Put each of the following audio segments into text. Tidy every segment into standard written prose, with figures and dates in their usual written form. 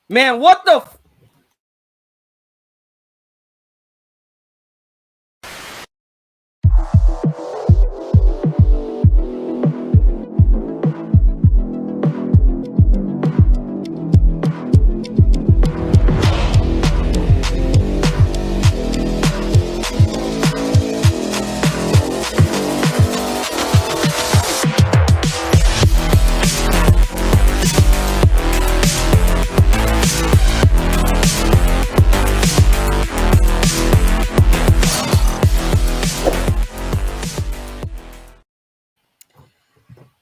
Man, what the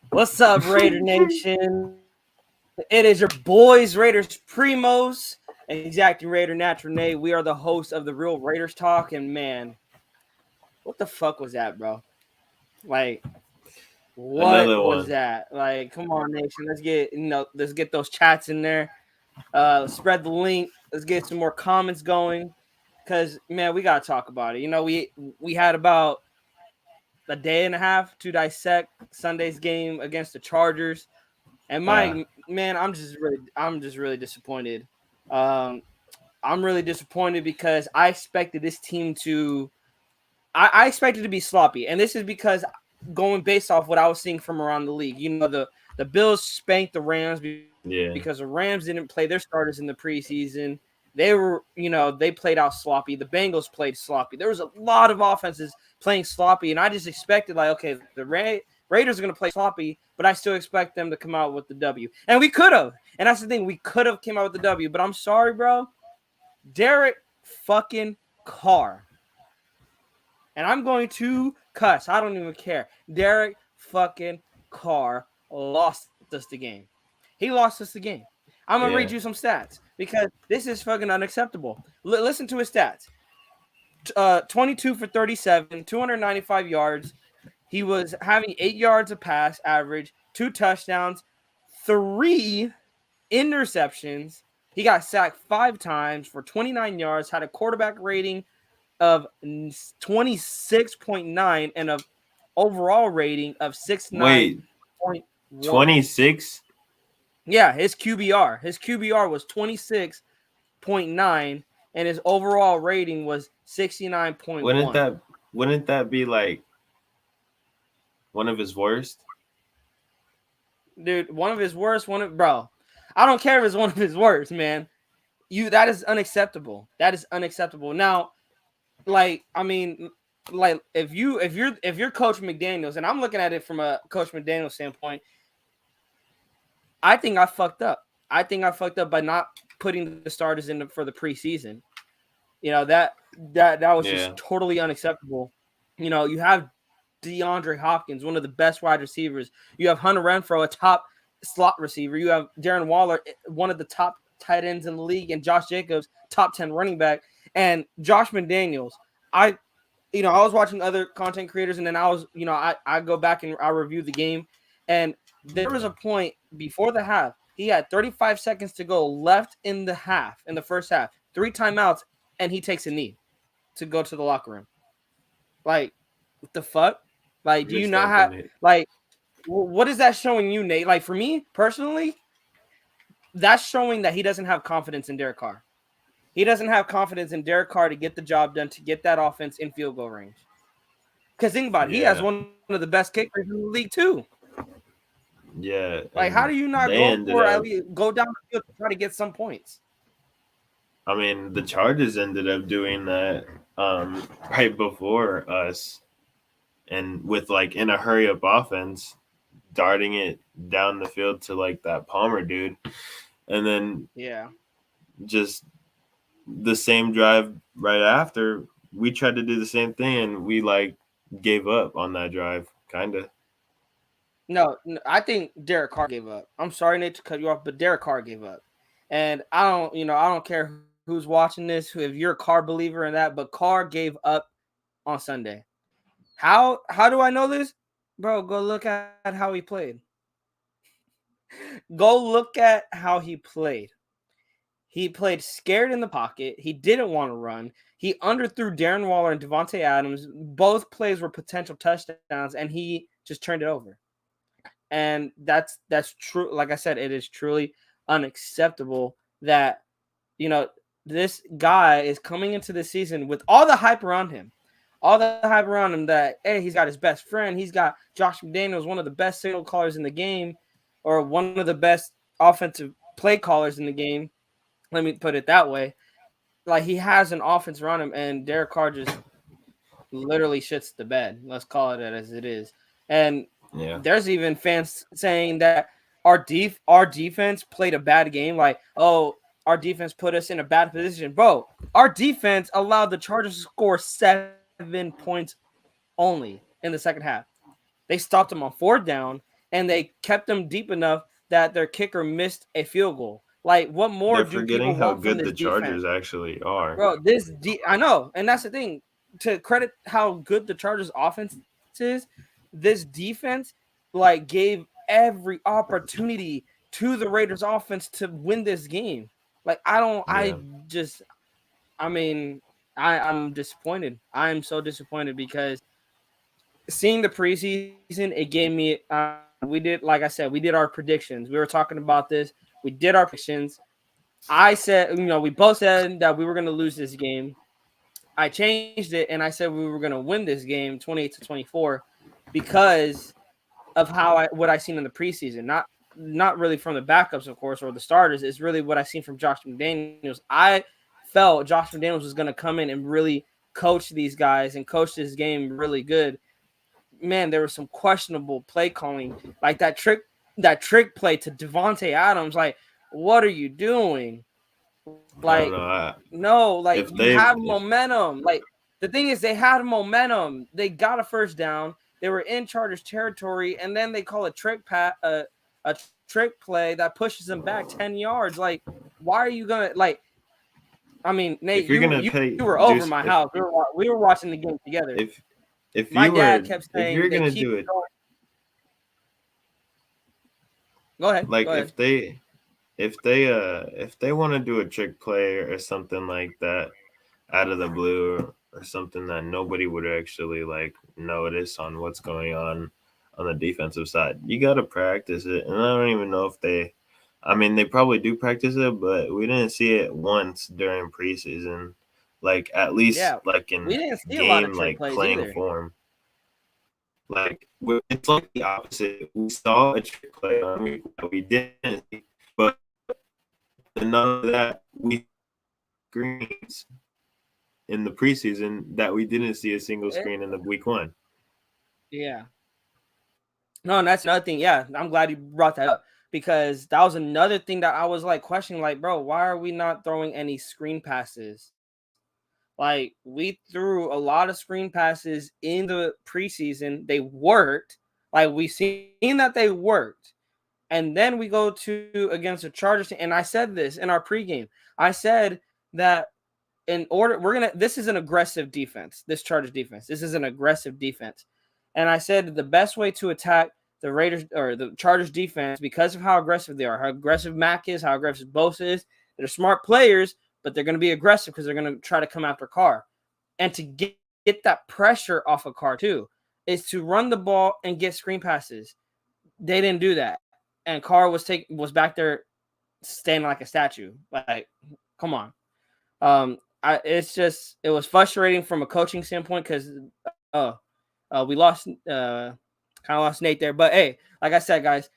What's up, Raider Nation? It is your boys, Raiders Primos, and Exacting Raider Natural Nate. We are the hosts of the Real Raiders Talk, and man, what the fuck was that, bro? Like, what Another was one. that? Like, come on, Nation. Let's get those chats in there. Spread the link. Let's get some more comments going. Cause man, we gotta talk about it. We had about a day and a half to dissect Sunday's game against the Chargers. And man, I'm just really disappointed. I'm really disappointed because I expected this team to I expected to be sloppy. And this is because going based off what I was seeing from around the league. The Bills spanked the Rams because the Rams didn't play their starters in the preseason. They played out sloppy. The Bengals played sloppy. There was a lot of offenses playing sloppy, and I just expected, like, okay, the Raiders are going to play sloppy, but I still expect them to come out with the W. And we could have. And that's the thing. We could have came out with the W, but I'm sorry, bro. Derek fucking Carr. And I'm going to cuss. I don't even care. Derek fucking Carr lost us the game. He lost us the game. I'm going to read you some stats because this is fucking unacceptable. Listen to his stats. 22 for 37, 295 yards. He was having 8 yards of pass average, 2 touchdowns, 3 interceptions. He got sacked 5 times for 29 yards, had a quarterback rating of 26.9 and an overall rating of 69.1. Wait, 26? Yeah, his QBR was 26.9 and his overall rating was 69.1. Wouldn't that be like one of his worst? Dude, one of his worst, bro. I don't care if it's one of his worst, man. That is unacceptable. That is unacceptable. Now, like, I mean, like if you're Coach McDaniels, and I'm looking at it from a Coach McDaniels standpoint, I think I fucked up. I think I fucked up by not putting the starters in for the preseason. That was just totally unacceptable. You have DeAndre Hopkins, one of the best wide receivers. You have Hunter Renfrow, a top slot receiver. You have Darren Waller, one of the top tight ends in the league, and Josh Jacobs, top 10 running back. And Josh McDaniels, I was watching other content creators, and then I go back and I review the game, and there was a point before the half. He had 35 seconds to go left in the first half, 3 timeouts, and he takes a knee to go to the locker room. Like, what the fuck? Like, do you not have, like, what is that showing you, Nate? Like, for me personally, that's showing that he doesn't have confidence in Derek Carr. He doesn't have confidence in Derek Carr to get the job done, to get that offense in field goal range. Because think about it, he has one of the best kickers in the league too. Yeah. Like, how do you not go down the field to try to get some points? I mean, the Chargers ended up doing that right before us, and with like in a hurry up offense, darting it down the field to like that Palmer dude, and then just the same drive right after, we tried to do the same thing, and we like gave up on that drive, kind of. No, I think Derek Carr gave up. I'm sorry, Nate, to cut you off, but Derek Carr gave up. And I don't care who's watching this, if you're a Carr believer in that, but Carr gave up on Sunday. How do I know this? Bro, go look at how he played. Go look at how he played. He played scared in the pocket. He didn't want to run. He underthrew Darren Waller and Devontae Adams. Both plays were potential touchdowns, and he just turned it over. And that's true. Like I said, it is truly unacceptable that you know this guy is coming into the season with all the hype around him, all the hype around him that hey, he's got his best friend, he's got Josh McDaniels, one of the best signal callers in the game, or one of the best offensive play callers in the game. Let me put it that way. Like he has an offense around him, and Derek Carr just literally shits the bed. Let's call it as it is. And Yeah. there's even fans saying that our defense played a bad game. Like, oh, our defense put us in a bad position, bro. Our defense allowed the Chargers to score 7 points only in the second half. They stopped them on fourth down, and they kept them deep enough that their kicker missed a field goal. Like, what more They're do forgetting people how want from good this the defense? Chargers actually are. Bro, I know, and that's the thing. To credit how good the Chargers offense is, this defense like gave every opportunity to the Raiders offense to win this game. Like Yeah. I mean, I'm disappointed. I'm so disappointed because seeing the preseason, it gave me we did, like I said, we did our predictions. We were talking about this. We did our predictions. I said, we both said that we were going to lose this game. I changed it and I said we were going to win this game 28-24 because of what I seen in the preseason. Not really from the backups, of course, or the starters. It's really what I seen from Josh McDaniels. I felt Josh McDaniels was going to come in and really coach these guys and coach this game really good. Man, there was some questionable play calling, like that trick play to Devontae Adams. Like, what are you doing? Like, I don't know. no, like you If have they, if momentum. Like the thing is, they had momentum. They got a first down. They were in Chargers territory, and then they call a a trick play that pushes them back 10 yards. Like, why are you gonna like? I mean, Nate, if you're gonna you pay were over my juice, house. We were watching the game together. if My you dad were, kept if saying you're they gonna keep do it, going. Go ahead. Go like ahead. if they want to do a trick play or something like that out of the blue, or something that nobody would actually like notice on what's going on the defensive side, you got to practice it. And I don't even know if they, I mean, they probably do practice it, but we didn't see it once during preseason, like at least Yeah, like we in didn't see a lot of game trick like plays playing either. form. Like it's like the opposite. We saw a trick play on week that we didn't see, but none of that we screens in the preseason that we didn't see a single Eh, screen in the week one. yeah. No, and that's another thing. Yeah, I'm glad you brought that up because that was another thing that I was like questioning. Like, bro, why are we not throwing any screen passes? Like, we threw a lot of screen passes in the preseason. They worked. Like, we seen that they worked. And then we go to against the Chargers, and I said this in our pregame. I said that in order this is an aggressive defense. This Chargers defense. This is an aggressive defense. And I said the best way to attack the Raiders or the Chargers defense because of how aggressive they are, how aggressive Mac is, how aggressive Bosa is. They're smart players, but they're going to be aggressive because they're going to try to come after Carr. And to get that pressure off of Carr too is to run the ball and get screen passes. They didn't do that. And Carr was back there standing like a statue. Like, come on. It was frustrating from a coaching standpoint because we lost kind of lost Nate there. But hey, like I said, guys,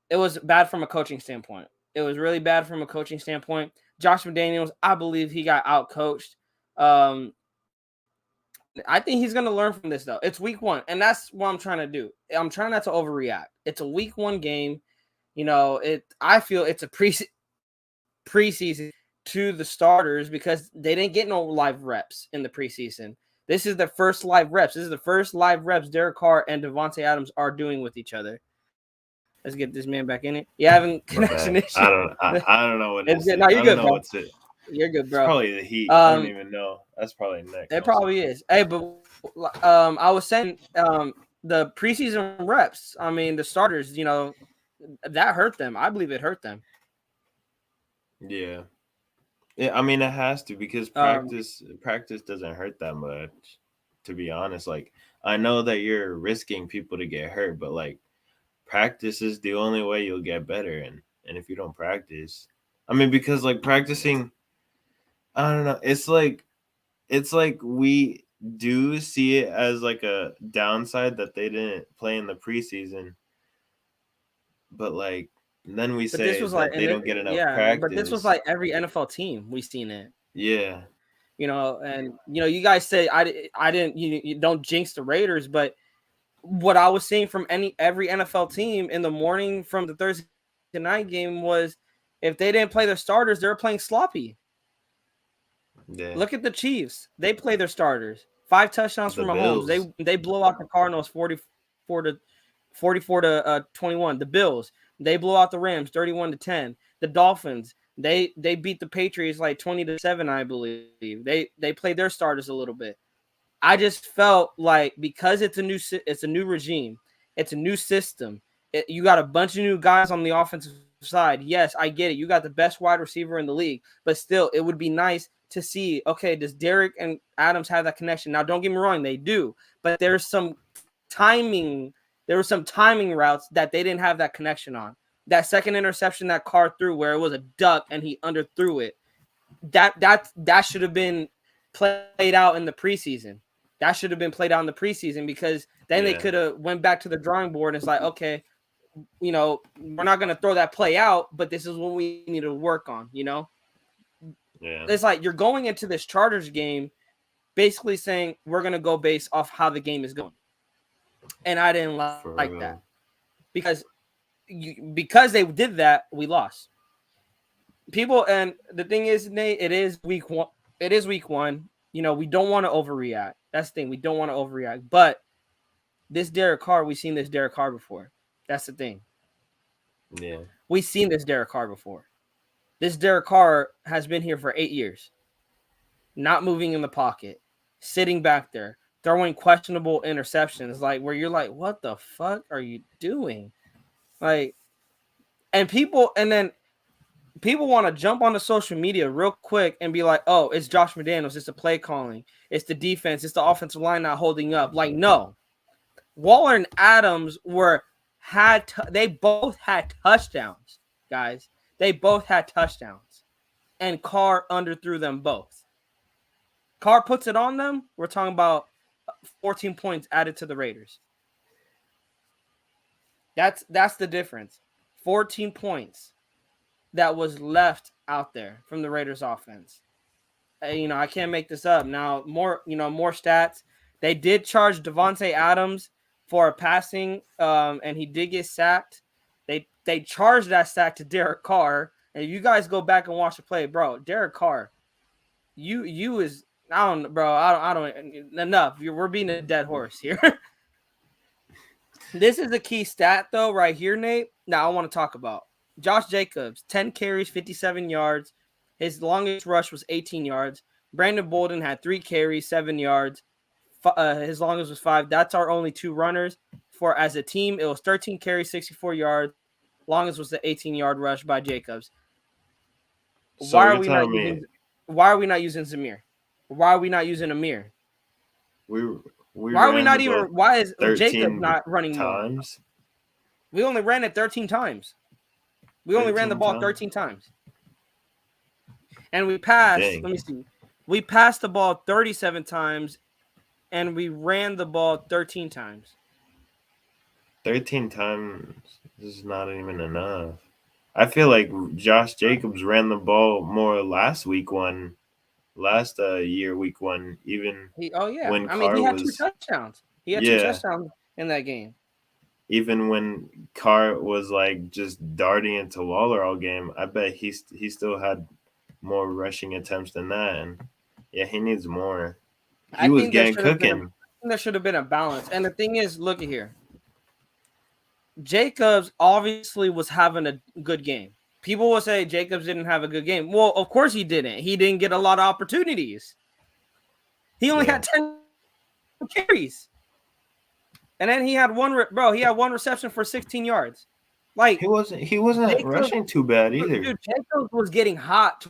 it was bad from a coaching standpoint. It was really bad from a coaching standpoint. Josh McDaniels, I believe he got out coached. I think he's gonna learn from this though. It's week one, and that's what I'm trying to do. I'm trying not to overreact. It's a week one game. I feel it's a preseason to the starters because they didn't get no live reps in the preseason. This is the first live reps. This is the first live reps Derek Carr and Devontae Adams are doing with each other. Let's get this man back in it. You having My connection bad. issues? I don't know what It's this good. is. No, you're I don't good, know bro. what's it. You're good, It's bro. probably the heat. I don't even know. That's probably Nick It also. probably is. Hey, but I was saying the preseason reps. I mean, the starters. That hurt them. I believe it hurt them. Yeah. Yeah, I mean it has to, because Um, practice doesn't hurt that much, to be honest. Like, I know that you're risking people to get hurt, but like practice is the only way you'll get better. And if you don't practice, I mean, because like practicing, I don't know. It's like we do see it as like a downside that they didn't play in the preseason, but like then we But this say was like, that they and don't get enough but this was practice. like every NFL team we seen it. Yeah, And you guys say I didn't you don't jinx the Raiders, but what I was seeing from every NFL team in the morning from the Thursday night game was if they didn't play their starters, they were playing sloppy. yeah. Look at the Chiefs; they play their starters. 5 touchdowns The from Mahomes. Bills. They blow out the Cardinals 44 to 21. The Bills, they blow out the Rams 31-10. The Dolphins, they beat the Patriots like 20-7, I believe. They played their starters a little bit. I just felt like because it's a new regime, it's a new system. You got a bunch of new guys on the offensive side. Yes, I get it. You got the best wide receiver in the league, but still, it would be nice to see. Okay, does Derek and Adams have that connection? Now, don't get me wrong, they do, but there's some timing. There were some timing routes that they didn't have that connection on. That second interception that Carr threw, where it was a duck and he underthrew it, that should have been played out in the preseason. That should have been played out in the preseason because then they Yeah, could have went back to the drawing board and it's like, okay, we're not going to throw that play out, but this is what we need to work on. yeah, It's like you're going into this Chargers game basically saying we're going to go based off how the game is going. And I didn't for like that real. because because they did that, we lost. People, and the thing is, Nate, it is week 1. It is week 1. We don't want to overreact. That's the thing. We don't want to overreact. But this Derek Carr, we've seen this Derek Carr before. That's the thing. Yeah, We've seen this Derek Carr before. This Derek Carr has been here for 8 years. Not moving in the pocket, sitting back there, throwing questionable interceptions, like where you're like, what the fuck are you doing? Like, and then people want to jump onto social media real quick and be like, oh, it's Josh McDaniels, it's the play calling, it's the defense, it's the offensive line not holding up. Like, no. Waller and Adams they both had touchdowns, guys. They both had touchdowns. And Carr underthrew them both. Carr puts it on them. We're talking about 14 points added to the Raiders. That's the difference. 14 points that was left out there from the Raiders offense. I can't make this up. Now, more stats. They did charge Devontae Adams for a passing, and he did get sacked. They charged that sack to Derek Carr. And if you guys go back and watch the play, bro, Derek Carr, you is I don't, bro. I don't enough. We're being a dead horse here. This is a key stat though, right here, Nate. Now I want to talk about Josh Jacobs, 10 carries, 57 yards. His longest rush was 18 yards. Brandon Bolden had 3 carries, 7 yards. His longest was 5. That's our only 2 runners. For as a team, it was 13 carries, 64 yards. Longest was the 18-yard rush by Jacobs. So Why are you're we not telling me using? Why are we not using Zamir? Why are we not using Amir? we we Why are we ran not the even? ball Why is Jacob 13 not running more? times? We only ran it 13 times. We only ran the 13 ball times? 13 times. And we passed, Dang. let me see. We passed the ball 37 times and we ran the ball 13 times. 13 times is not even enough. I feel like Josh Jacobs ran the ball more last year week 1, even Yeah. when I mean, Carr he had 2 was touchdowns. He had 2 yeah, touchdowns in that game. even when Carr was like just darting into Waller all game. I bet he still had more rushing attempts than that, and yeah, he needs more. He I was think getting cooking. there should have been a balance. And the thing is, look at here. Jacobs obviously was having a good game. People will say Jacobs didn't have a good game. Well, of course he didn't. He didn't get a lot of opportunities. He only Yeah. had 10 carries. And then he had one reception for 16 yards. Like He wasn't Jacobs, rushing too bad either. dude, Jacobs was getting hot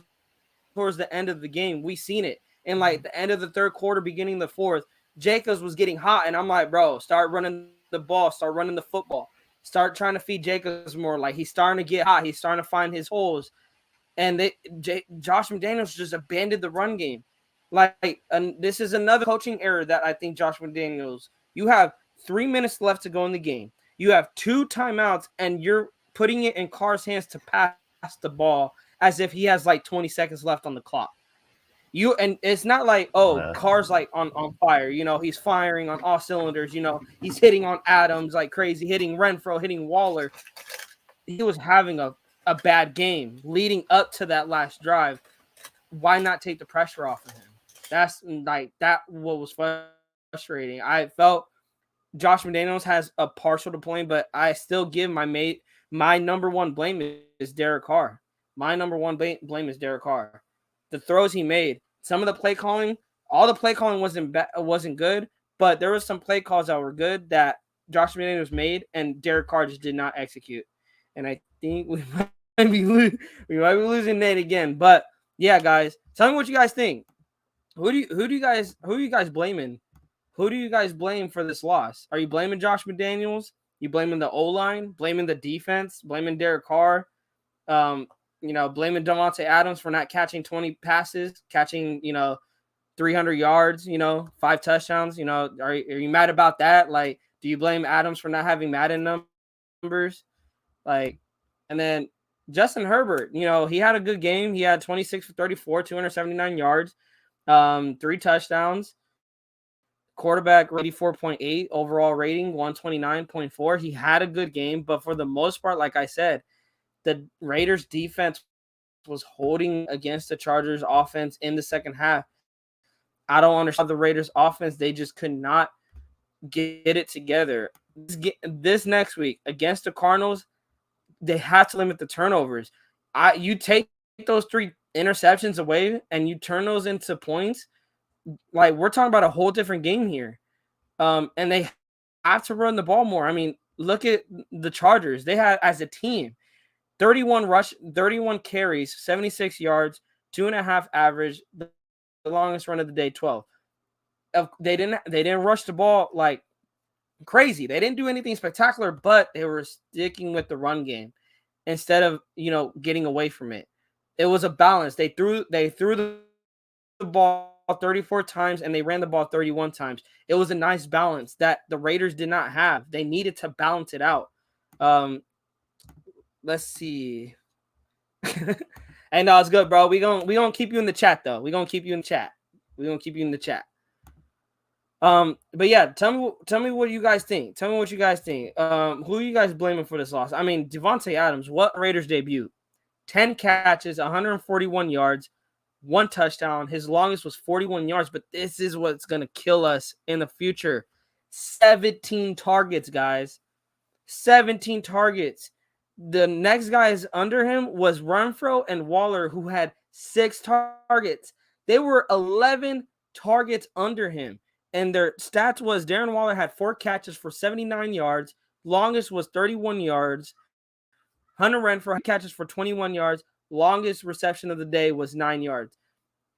towards the end of the game. We seen it in like the end of the 3rd quarter, beginning of the 4th. Jacobs was getting hot, and I'm like, bro, start running the ball, start running the football. start trying to feed Jacobs more. Like he's starting to get hot. He's starting to find his holes. And Josh McDaniels just abandoned the run game. Like, and this is another coaching error that I think Josh McDaniels. You have 3 minutes left to go in the game. You have 2 timeouts, and you're putting it in Carr's hands to pass the ball as if he has like 20 seconds left on the clock. And it's not like, oh, Carr's like on fire. He's firing on all cylinders. He's hitting on Adams like crazy, hitting Renfro, hitting Waller. He was having a bad game leading up to that last drive. Why not take the pressure off of him? That's like that what was frustrating. I felt Josh McDaniels has a partial to blame, but I still give my number one blame is Derek Carr. My number one blame is Derek Carr. The throws he made, some of the play calling, all the play calling wasn't good, but there was some play calls that were good that Josh McDaniels made, and Derek Carr just did not execute. And I think we might be losing Nate again. But yeah, guys, tell me what you guys think. Who are you guys blaming? Who do you guys blame for this loss? Are you blaming Josh McDaniels? You blaming the O-line? Blaming the defense? Blaming Derek Carr? Blaming Davante Adams for not catching 20 passes, catching 300 yards, 5 touchdowns. Are you mad about that? Like, do you blame Adams for not having Madden numbers? Like, and then Justin Herbert, he had a good game. He had 26 for 34, 279 yards, 3 touchdowns. Quarterback 84.8 overall rating, 129.4. He had a good game, but for the most part, like I said, the Raiders defense was holding against the Chargers offense in the second half. I don't understand the Raiders offense. They just could not get it together. This next week against the Cardinals, they had to limit the turnovers. You take those 3 interceptions away and you turn those into points. Like, we're talking about a whole different game here. And they have to run the ball more. I mean, look at the Chargers. They had, as a team, 31 carries, 76 yards, 2.5 average. The longest run of the day, 12. They didn't rush the ball like crazy. They didn't do anything spectacular, but they were sticking with the run game instead of getting away from it. It was a balance. They threw the ball 34 times and they ran the ball 31 times. It was a nice balance that the Raiders did not have. They needed to balance it out. Let's see. Hey, no, it's good, bro. We gonna keep you in the chat though. We're gonna keep you in the chat. But yeah, tell me what you guys think. Who are you guys blaming for this loss? I mean, Davante Adams, what Raiders debut? 10 catches, 141 yards, 1 touchdown. His longest was 41 yards, but this is what's going to kill us in the future. 17 targets, guys. 17 targets. The next guys under him was Renfro and Waller, who had 6 targets. They were 11 targets under him. And their stats was Darren Waller had 4 catches for 79 yards. Longest was 31 yards. Hunter Renfro had catches for 21 yards. Longest reception of the day was 9 yards.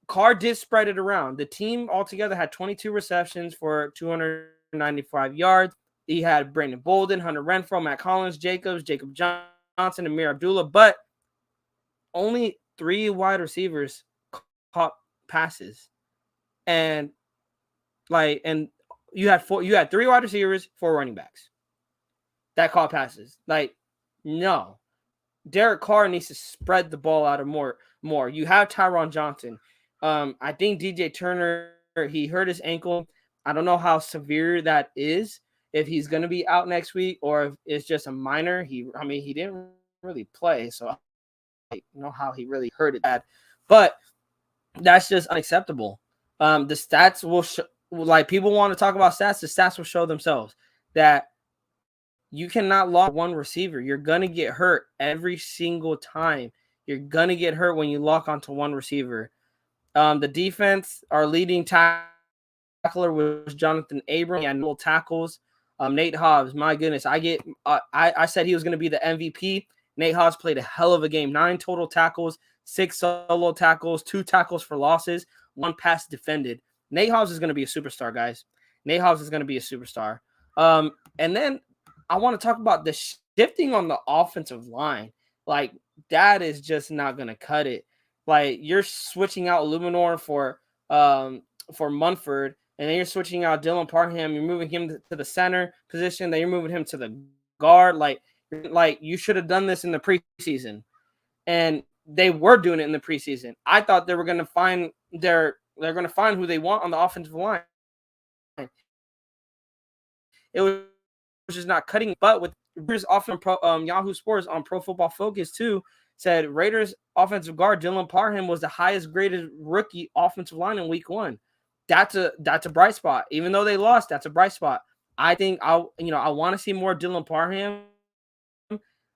Carr did spread it around. The team altogether had 22 receptions for 295 yards. He had Brandon Bolden, Hunter Renfro, Matt Collins, Jacob Johnson, and Amir Abdullah, but only 3 wide receivers caught passes. And you had 3 wide receivers, 4 running backs that caught passes. Like, no. Derek Carr needs to spread the ball out more. You have Tyron Johnson. I think DJ Turner, he hurt his ankle. I don't know how severe that is, if he's going to be out next week or if it's just a minor. He didn't really play, so I don't know how he really hurt it bad. But that's just unacceptable. The stats will like, people want to talk about stats. The stats will show themselves that you cannot lock one receiver. You're going to get hurt every single time. You're going to get hurt when you lock onto one receiver. The defense, our leading tackler was Jonathan Abram. He had no tackles. Nate Hobbs, my goodness. I said he was going to be the MVP. Nate Hobbs played a hell of a game. 9 total tackles, 6 solo tackles, 2 tackles for losses, 1 pass defended. Nate Hobbs is going to be a superstar, guys. Nate Hobbs is going to be a superstar. And then I want to talk about the shifting on the offensive line. Like that is just not gonna cut it. Like you're switching out Luminor for Munford, and then you're switching out Dylan Parham. You're moving him to the center position. Then you're moving him to the guard. Like you should have done this in the preseason, and they were doing it in the preseason. I thought they were going to find they're going to find who they want on the offensive line. It was just not cutting. But with Raiders often Yahoo Sports on Pro Football Focus too said Raiders offensive guard Dylan Parham was the highest graded rookie offensive line in Week 1. That's a bright spot. Even though they lost, that's a bright spot. I think I want to see more Dylan Parham.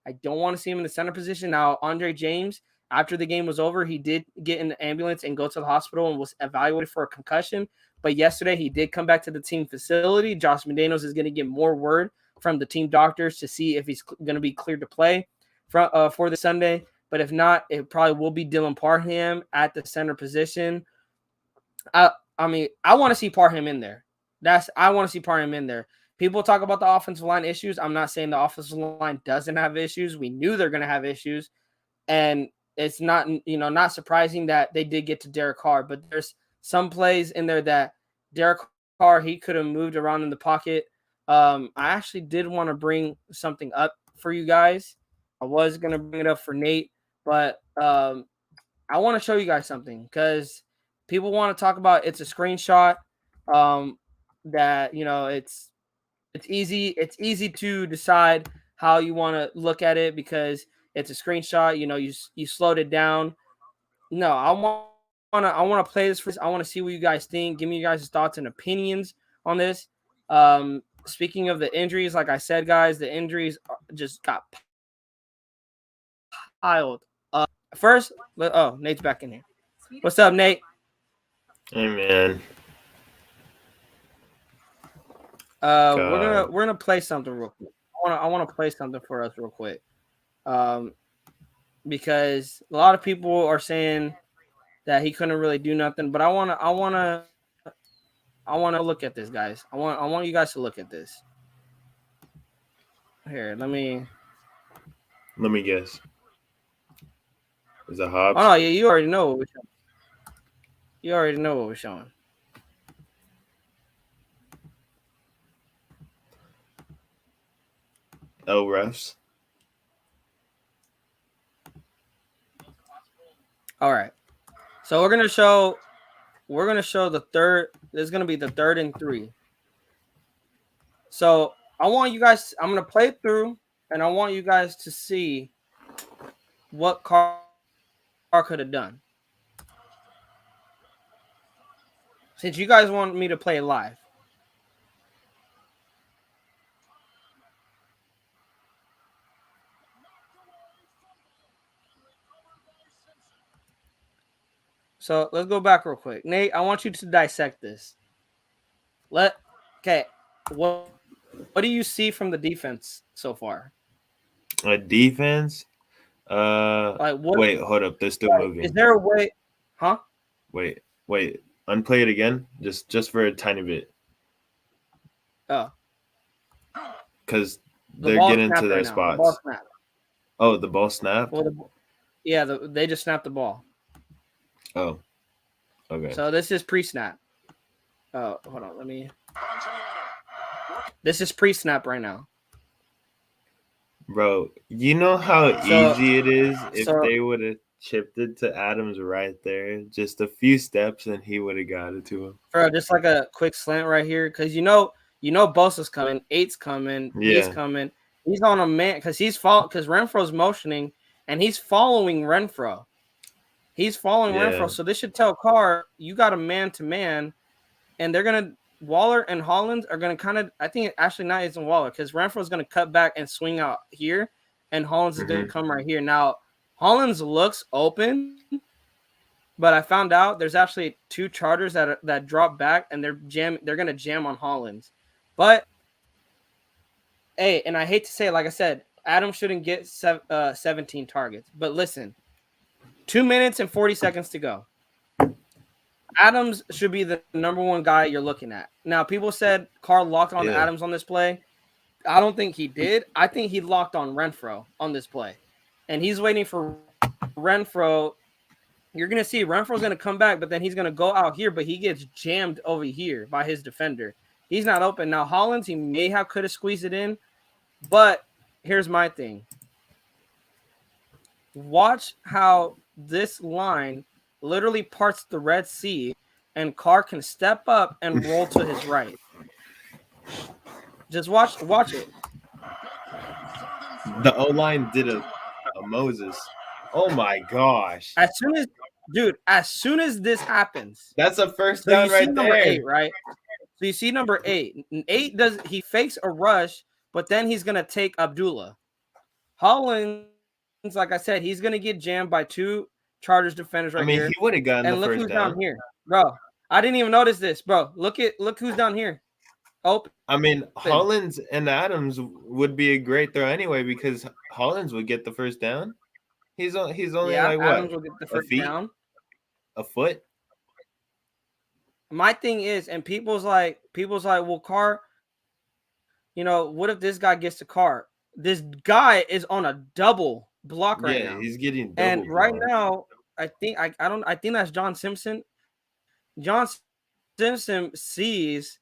I don't want to see him in the center position. Now, Andre James, after the game was over, he did get in the ambulance and go to the hospital and was evaluated for a concussion. But yesterday, he did come back to the team facility. Josh McDaniels is going to get more word from the team doctors to see if he's going to be cleared to play for the Sunday. But if not, it probably will be Dylan Parham at the center position. I want to see Parham in there. I want to see Parham in there. People talk about the offensive line issues. I'm not saying the offensive line doesn't have issues. We knew they're going to have issues. And it's not surprising that they did get to Derek Carr. But there's some plays in there that Derek Carr, he could have moved around in the pocket. I actually did want to bring something up for you guys. I was going to bring it up for Nate. But I want to show you guys something because people want to talk about it's a screenshot that, it's easy to decide how you want to look at it because it's a screenshot. You slowed it down. No, I want to play this for. I want to see what you guys think. Give me your guys' thoughts and opinions on this. Speaking of the injuries, like I said, guys, the injuries just got piled. First, Nate's back in here. What's up, Nate? Hey, man. We're gonna play something real quick. I want to play something for us real quick, because a lot of people are saying that he couldn't really do nothing. But I wanna look at this, guys. I want you guys to look at this. Here, let me guess. Is it Hobbs? Oh no, yeah, you already know what we're showing. You already know what we're showing. Oh, refs. All right. So we're gonna show the third. There's gonna be the 3rd and 3. So I want you guys. I'm gonna play it through, and I want you guys to see what Carr could have done. Since you guys want me to play it live. So let's go back real quick. Nate, I want you to dissect this. Okay. What do you see from the defense so far? A defense? Wait, hold up. They're still moving. Is there a way? Huh? Wait. Unplay it again, just for a tiny bit. Oh. Because they're getting to their spots. The ball snapped. Oh, the ball snapped? Well, they just snapped the ball. Oh. Okay. So this is pre-snap. Oh, hold on. This is pre-snap right now. Bro, you know how easy it is if they would have chipped it to Adams right there? Just a few steps and he would have got it to him. Bro, just like a quick slant right here. Because you know Bosa's coming. 8's coming. Yeah. He's coming. He's on a man because because Renfro's motioning and he's following Renfro. Renfro. So this should tell Carr, you got a man-to-man. And they're going to – Waller and Hollins are going to kind of – I think actually not even Waller because Renfro's going to cut back and swing out here. And Hollins is going to come right here. Now, Hollins looks open, but I found out there's actually 2 charters that drop back, and they're going to jam on Hollins. But, hey, and I hate to say it, like I said, Adams shouldn't get 17 targets. But listen, 2 minutes and 40 seconds to go. Adams should be the number 1 guy you're looking at. Now, people said Carr locked on Adams on this play. I don't think he did. I think he locked on Renfro on this play, and he's waiting for Renfro. You're gonna see Renfro's gonna come back, but then he's gonna go out here, but he gets jammed over here by his defender. He's not open now. Hollins, he may have could have squeezed it in, but here's my thing. Watch how this line literally parts the Red Sea, and Carr can step up and roll to his right. Just watch it. The O line did a Moses. Oh my gosh. As soon as this happens, That's a first so you down see right number there. 8, right? So you see number 8. 8 he fakes a rush, but then he's gonna take Abdullah. Hollins, like I said, he's gonna get jammed by 2 Chargers defenders right here. He would have gotten and the look first who's down. down here, bro. I didn't even notice this, bro. Look who's down here. Open. Hollins and Adams would be a great throw anyway because Hollins would get the first down. He's only like what? Adams will get the first down. A foot. My thing is, and people's like, well, Carr, what if this guy gets the Carr? This guy is on a double block right now. Yeah, he's getting double and block. right now, I think that's John Simpson. John Simpson sees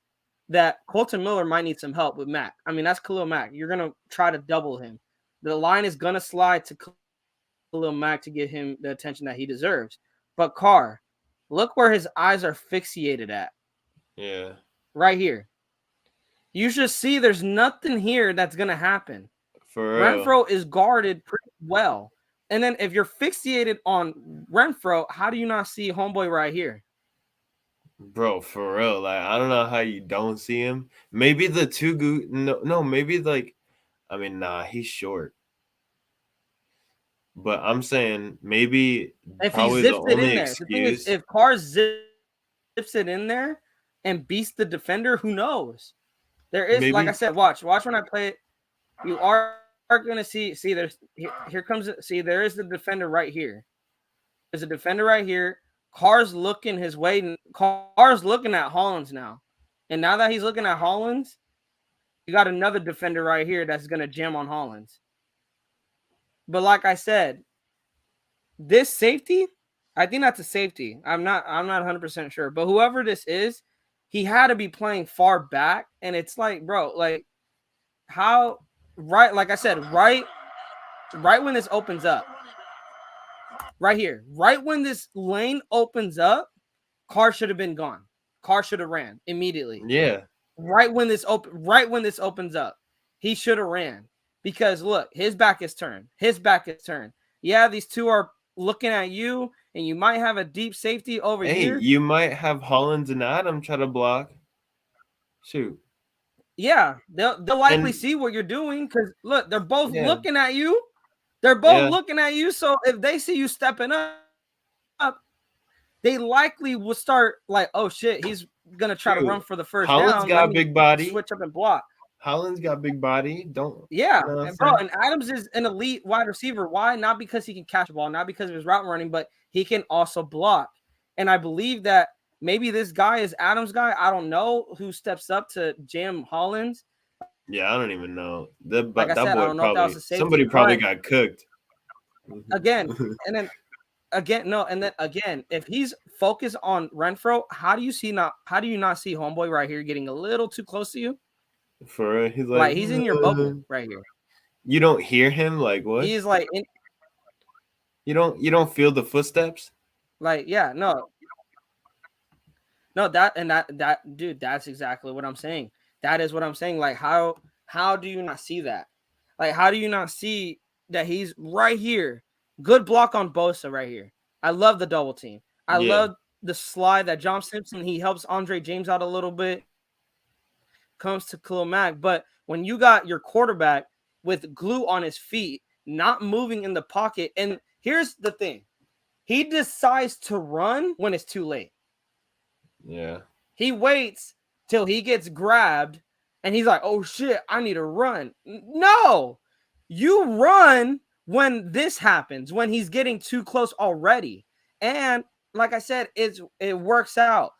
that Colton Miller might need some help with Mack. That's Khalil Mack. You're gonna try to double him. The line is gonna slide to Khalil Mack to get him the attention that he deserves. But Carr, look where his eyes are fixated at. Yeah. Right here. You should see there's nothing here that's gonna happen. For real. Renfro is guarded pretty well. And then if you're fixated on Renfro, how do you not see homeboy right here? Bro, for real. Like, I don't know how you don't see him. Maybe the two maybe nah, he's short. But I'm saying maybe if probably he zips the it only in there. excuse. The thing is, if Carr zips it in there and beats the defender, who knows? There is, like I said, watch when I play it. You are gonna see there's here comes there is the defender right here. There's a defender right here. Carr's looking his way. Carr's looking at Hollins now. And now that he's looking at Hollins, you got another defender right here that's going to jam on Hollins. But like I said, this safety, I think that's a safety. I'm not 100% sure. But whoever this is, he had to be playing far back. And it's like, bro, like how, right, like I said, right when this opens up. Right here, right when this lane opens up, Carr should have been gone. Carr should have ran immediately. Yeah. Right when this opens up, he should have ran because look, his back is turned. Yeah, these two are looking at you, and you might have a deep safety over here. You might have Hollins and Adam try to block. Shoot. Yeah, they'll likely see what you're doing because look, they're both looking at you. They're both looking at you. So if they see you stepping up, they likely will start like, oh shit, he's gonna try to run for the first down. Hollins got a big body. Switch up and block. Hollins got big body. And Adams is an elite wide receiver. Why? Not because he can catch the ball, not because of his route running, but he can also block. And I believe that maybe this guy is Adams' guy. I don't know who steps up to jam Hollins. Yeah, I don't even know. Somebody probably got cooked. Again, and then again, if he's focused on Renfro, how do you not see homeboy right here getting a little too close to you? For he's like he's in your bubble right here. You don't hear him like what? He's like you don't feel the footsteps? Like no, that dude, that's exactly what I'm saying. That is what I'm saying. Like how do you not see that? Like how do you not see that he's right here? Good block on Bosa right here. I love the double team. I love the slide that John Simpson, he helps Andre James out a little bit. Comes to Khalil Mack. But when you got your quarterback with glue on his feet, not moving in the pocket, and here's the thing. He decides to run when it's too late. Yeah. He waits till he gets grabbed, and he's like, oh shit, I need to run. No, you run when this happens, when he's getting too close already. And like I said, it works out.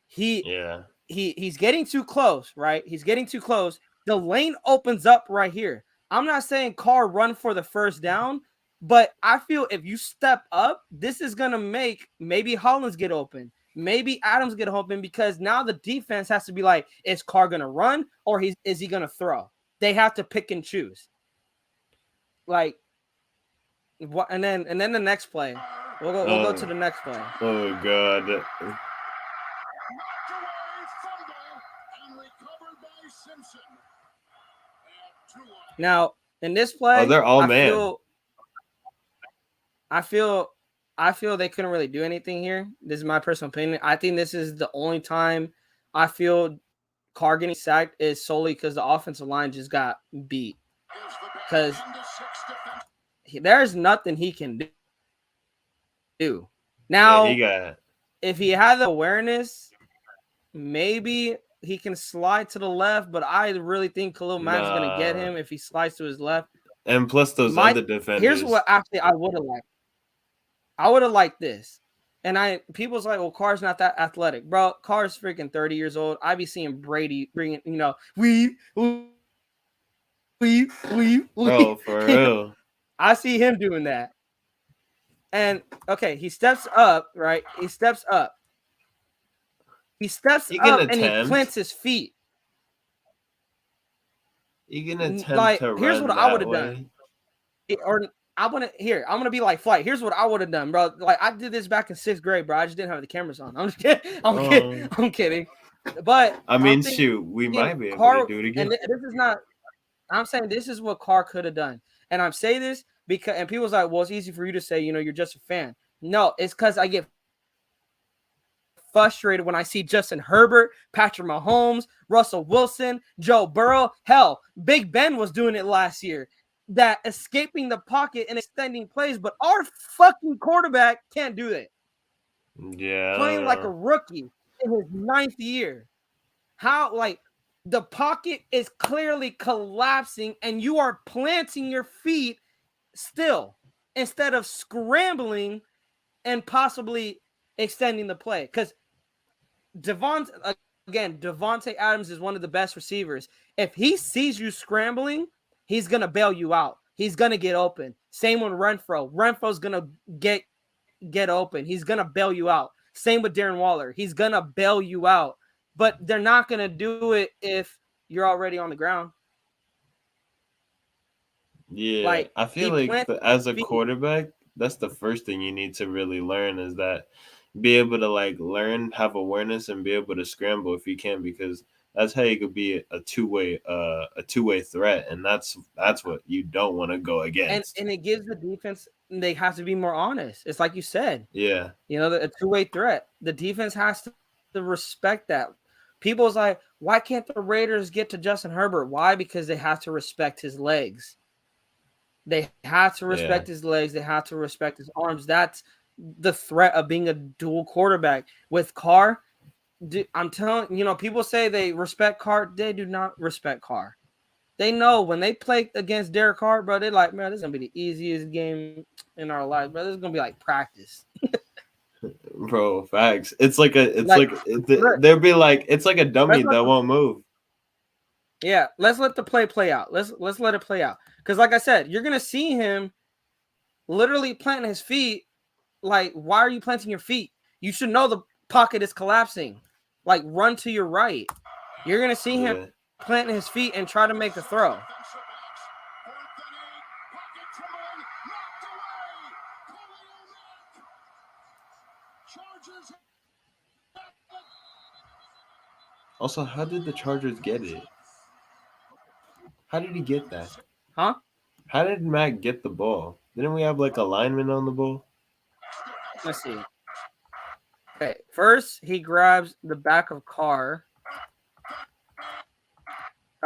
He he's getting too close, right? He's getting too close. The lane opens up right here. I'm not saying Carr run for the first down, but I feel if you step up, this is gonna make maybe Hollins get open, maybe Adams get open, because now the defense has to be like, is Carr gonna run or is he gonna throw? They have to pick and choose. Like what? And then the next play, we'll go to the next play. Oh God. Now in this play, they're all I man. feel they couldn't really do anything here. This is my personal opinion. I think this is the only time I feel Carr getting sacked is solely because the offensive line just got beat. Because there's nothing he can do. Now, if he had the awareness, maybe he can slide to the left, but I really think Khalil Mack's going to get him if he slides to his left. And plus those other defenders. Here's what actually I would have liked. I would have liked this. And people's like, well, Carr's not that athletic. Bro, Carr's freaking 30 years old. I be seeing Brady bringing, we. Bro, for real. I see him doing that. And, okay, he steps up, right? He steps up. He steps up and he plants his feet. You can attempt to run here's what that I would have way. done. I'm gonna be like Flight. Here's what I would have done, bro. Like I did this back in 6th grade, bro. I just didn't have the cameras on. I'm just kidding. I'm kidding. But I mean, shoot, we might be able to do it again. And this is not. I'm saying this is what Carr could have done, and I'm saying this because and people's like, well, it's easy for you to say, you're just a fan. No, it's because I get frustrated when I see Justin Herbert, Patrick Mahomes, Russell Wilson, Joe Burrow. Hell, Big Ben was doing it last year. That escaping the pocket and extending plays, but our fucking quarterback can't do that. Yeah. Playing like a rookie in his 9th year. How, the pocket is clearly collapsing and you are planting your feet still instead of scrambling and possibly extending the play. Because Devontae Adams is one of the best receivers. If he sees you scrambling, he's going to bail you out. He's going to get open. Same with Renfro. Renfro's going to get open. He's going to bail you out. Same with Darren Waller. He's going to bail you out. But they're not going to do it if you're already on the ground. Yeah, I feel like as a quarterback, that's the first thing you need to really learn is that be able to learn, have awareness, and be able to scramble if you can, because that's how you could be a two-way threat, and that's what you don't want to go against. And it gives the defense, they have to be more honest. It's like you said. Yeah. A two-way threat. The defense has to respect that. People's like, why can't the Raiders get to Justin Herbert? Why? Because they have to respect his legs. They have to respect his legs. They have to respect his arms. That's the threat of being a dual quarterback. With Carr, I'm telling people say they respect Carr. They do not respect Carr. They know when they play against Derek Carr, bro, they're like, man, this is going to be the easiest game in our lives, bro. This is going to be like practice. Bro, facts. It's like they'll be like, it's like a dummy that won't move. Yeah, let's let the play out. Let's let it play out. Because like I said, you're going to see him literally planting his feet. Like, why are you planting your feet? You should know the pocket is collapsing. Like, run to your right. You're going to see him planting his feet and try to make a throw. Also, how did the Chargers get it? How did he get that? Huh? How did Mac get the ball? Didn't we have a lineman on the ball? Let's see. Okay, first he grabs the back of Carr.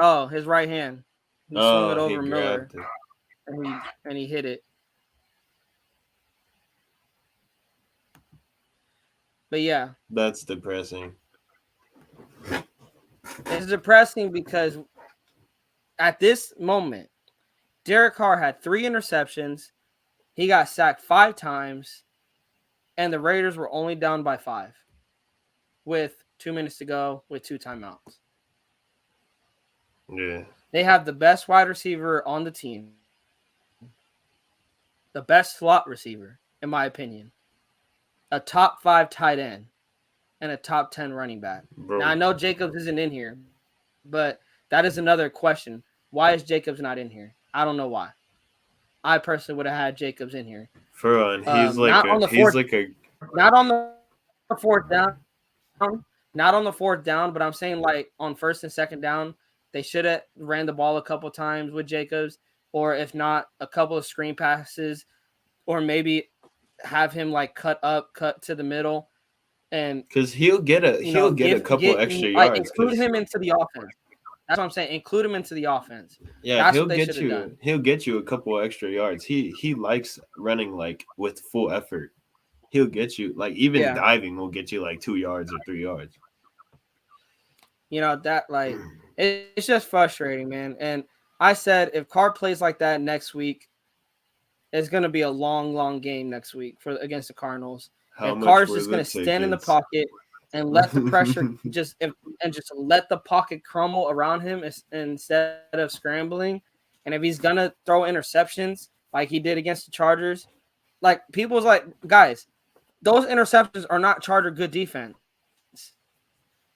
Oh, his right hand. He swung it over Miller, and he hit it. But yeah, that's depressing. It's depressing because at this moment, Derek Carr had 3 interceptions. He got sacked 5 times, and the Raiders were only down by 5 with 2 minutes to go with 2 timeouts. Yeah. They have the best wide receiver on the team, the best slot receiver, in my opinion, a top 5 tight end, and a top 10 running back. Now, I Bro, know Jacobs isn't in here, but that is another question. Why is Jacobs not in here? I don't know why. I personally would have had Jacobs in here. for real, and Not on the he's fourth, like a not on the fourth down, not on the fourth down, but I'm saying like on first and second down, they should have ran the ball a couple times with Jacobs, or if not, a couple of screen passes, or maybe have him like cut to the middle, and because he'll get a couple get extra like yards include because him into the offense. That's what I'm saying. Include him into the offense. yeah, That's what they should have done. he'll get you a couple extra yards. He likes running like with full effort. He'll get you like even Yeah, diving will get you like 2 yards or 3 yards. that like it's just frustrating, man. And I said if Carr plays like that next week, it's going to be a long game next week for against the Cardinals. How If much Carr's were just the going to stand in the tickets? pocket and let the pressure just let the pocket crumble around him instead of scrambling, and if he's going to throw interceptions like he did against the Chargers, like people's like, guys, those interceptions are not Charger good defense.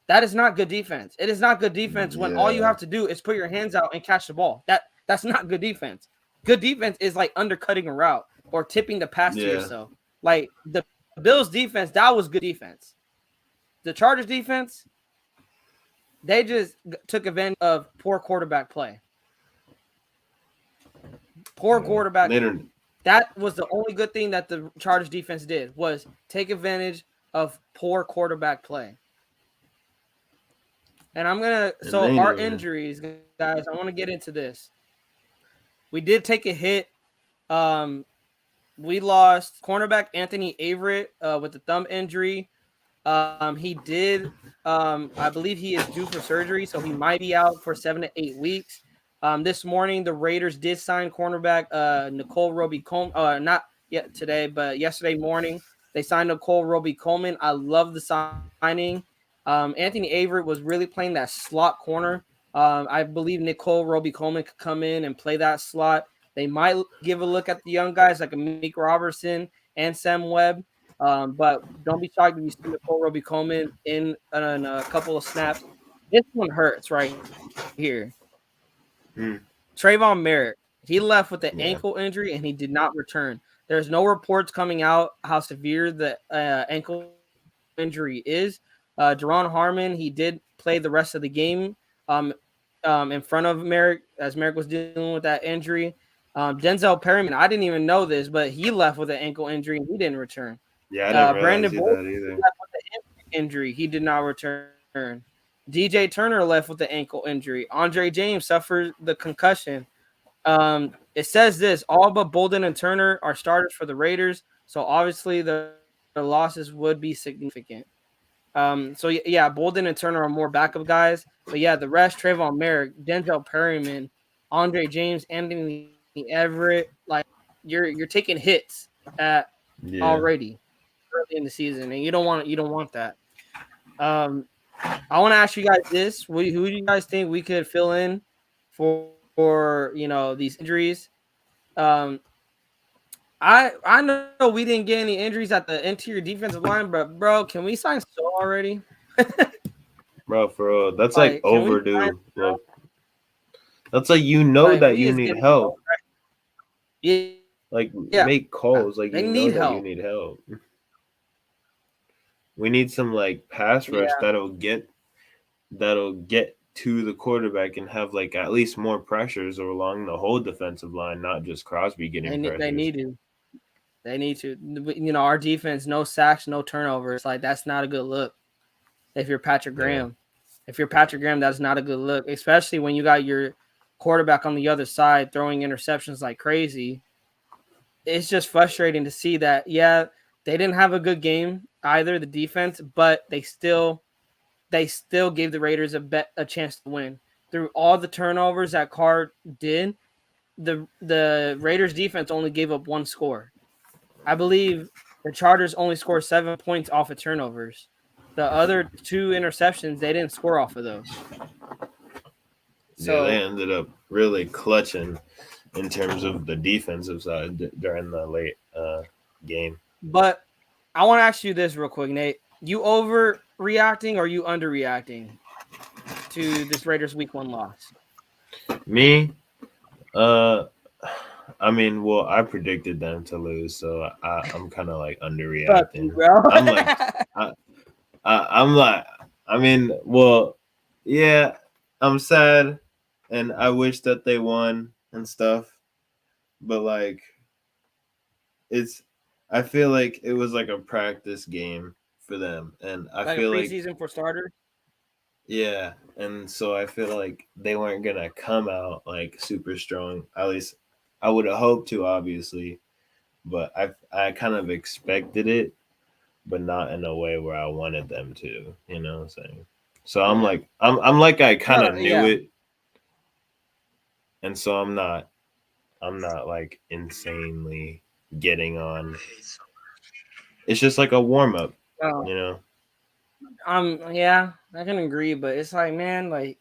That is not good defense. It is not good defense when all you have to Yeah, do is put your hands out and catch the ball. That's not good defense. Good defense is like undercutting a route or tipping the pass to yeah, yourself. Like the Bills defense, that was good defense. The Chargers defense, they just took advantage of poor quarterback play. Poor yeah. quarterback. They don't, That was the only good thing that the Chargers defense did was take advantage of poor quarterback play. And I'm gonna and so they our didn't. injuries, guys. I want to get into this. We did take a hit. Um, we lost cornerback Anthony Averett with the thumb injury. He did. I believe he is due for surgery, so he might be out for 7 to 8 weeks. This morning, the Raiders did sign cornerback Nicole Roby Coleman. Not yet today, but yesterday morning they signed Nicole Roby Coleman. I love the signing. Anthony Averett was really playing that slot corner. I believe Nicole Roby Coleman could come in and play that slot. They might give a look at the young guys like Amik Robertson and Sam Webb. But don't be shocked if you see Nicole Roby Coleman in a couple of snaps. This one hurts right here. Hmm. Trayvon Merrick, he left with an ankle Yeah, injury and he did not return. There's no reports coming out how severe the ankle injury is. Deron Harmon, he did play the rest of the game um, in front of Merrick as Merrick was dealing with that injury. Denzel Perryman, I didn't even know this, but he left with an ankle injury and he didn't return. yeah. I didn't Brandon realize you Bolden that either. left with the injury. He did not return. DJ Turner left with the ankle injury. Andre James suffered the concussion. It says this: all but Bolden and Turner are starters for the Raiders, so obviously the losses would be significant. So yeah, Bolden and Turner are more backup guys, but yeah, the rest: Trayvon Merrick, Denzel Perryman, Andre James, Anthony Everett. Like you're taking hits at Yeah, already early in the season, and you don't want that. Um, I want to ask you guys this: who do you guys think we could fill in for these injuries? Um, I know we didn't get any injuries at the interior defensive line, but bro, can we sign So already? bro, for real, that's like Like, can we sign? overdue. Look, that's like you know Like, that we you is need getting help. yeah, Like make they need calls. Like you help. know that you need help. We need some like pass Yeah, rush that'll get to the quarterback and have like at least more pressures along the whole defensive line, not just Crosby getting they pressures. need to. They need to. Our defense, no sacks, no turnovers. Like that's not a good look. If you're Patrick Yeah, Graham, that's not a good look, especially when you got your quarterback on the other side throwing interceptions like crazy. It's just frustrating to see that. Yeah, they didn't have a good game either, the defense, but they still gave the Raiders a chance to win through all the turnovers that Carr did. The Raiders defense only gave up one score. I believe the Chargers only scored 7 points off of turnovers. the other 2 interceptions, they didn't score off of those. Yeah, they So, ended up really clutching in terms of the defensive side during the late game. but I want to ask you this real quick, Nate. You overreacting or you underreacting to this Raiders Week 1 loss? Me, uh, I mean, well, I predicted them to lose, so I'm kind of like Fuck you, underreacting. bro. I'm like, I, I'm like, I mean, well, yeah, I'm sad, and I wish that they won and stuff, but like, it's, I feel like it was like a practice game for them, and I Like a feel like, preseason for starters. yeah, and so I feel like they weren't gonna come out like super strong. At least I would have hoped to, obviously, but I kind of expected it, but not in a way where I wanted them to. You know what I'm saying? So I'm Yeah. like I'm like I kind No, of knew yeah. it, and so I'm not like insanely getting on. It's just like a warm up, No. you know. Yeah, I can agree, but it's like, man, like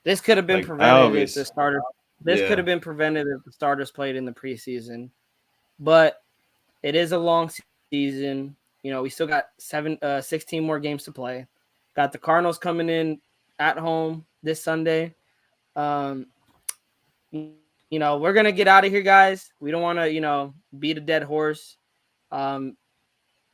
this could have been Like I prevented if the always, starter. This could yeah, have been prevented if the starters played in the preseason. But it is a long season. You know, we still got 16 more games to play. Got the Cardinals coming in at home this Sunday. Um, you know, we're gonna get out of here, guys. We don't want to, beat a dead horse. Um,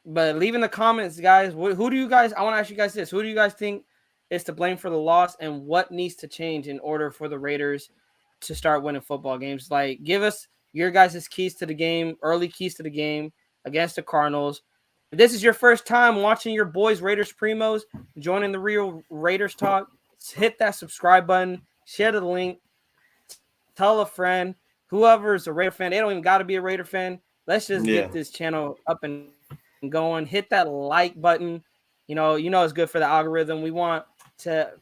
but leave in the comments, guys. Who do you guys? I want to ask you guys this: who do you guys think is to blame for the loss, and what needs to change in order for the Raiders to start winning football games? Like, give us your guys' keys to the game, early keys to the game against the Cardinals. If this is your first time watching your boys Raiders Primos, joining the real Raiders talk, hit that subscribe button, share the link, tell a friend, whoever is a Raider fan. They don't even got to be a Raider fan. Let's just yeah, get this channel up and going. Hit that like button. It's good for the algorithm. We want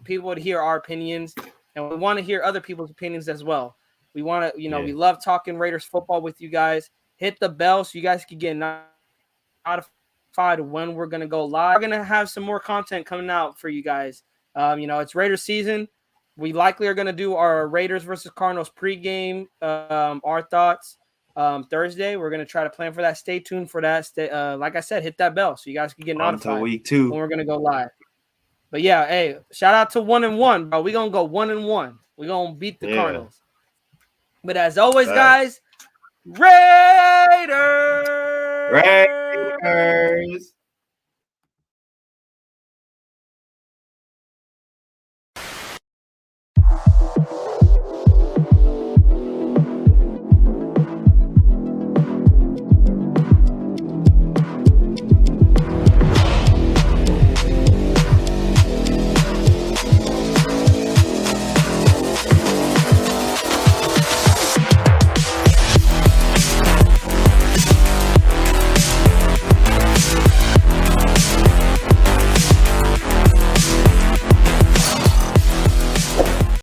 people to hear our opinions, and we want to hear other people's opinions as well. We want to, yeah, we love talking Raiders football with you guys. Hit the bell so you guys can get notified when we're gonna go live. We're gonna have some more content coming out for you guys. It's Raiders season. We likely are gonna do our Raiders versus Cardinals pregame, our thoughts. Thursday, we're gonna try to plan for that. Stay tuned for that. Like I said, hit that bell so you guys can get on to notified week 2. when we're gonna go live. But yeah, hey, shout out to 1-1, bro. We gonna go 1-1. We gonna beat the Yeah, Cardinals. But as always, facts. guys, Raiders. Raiders.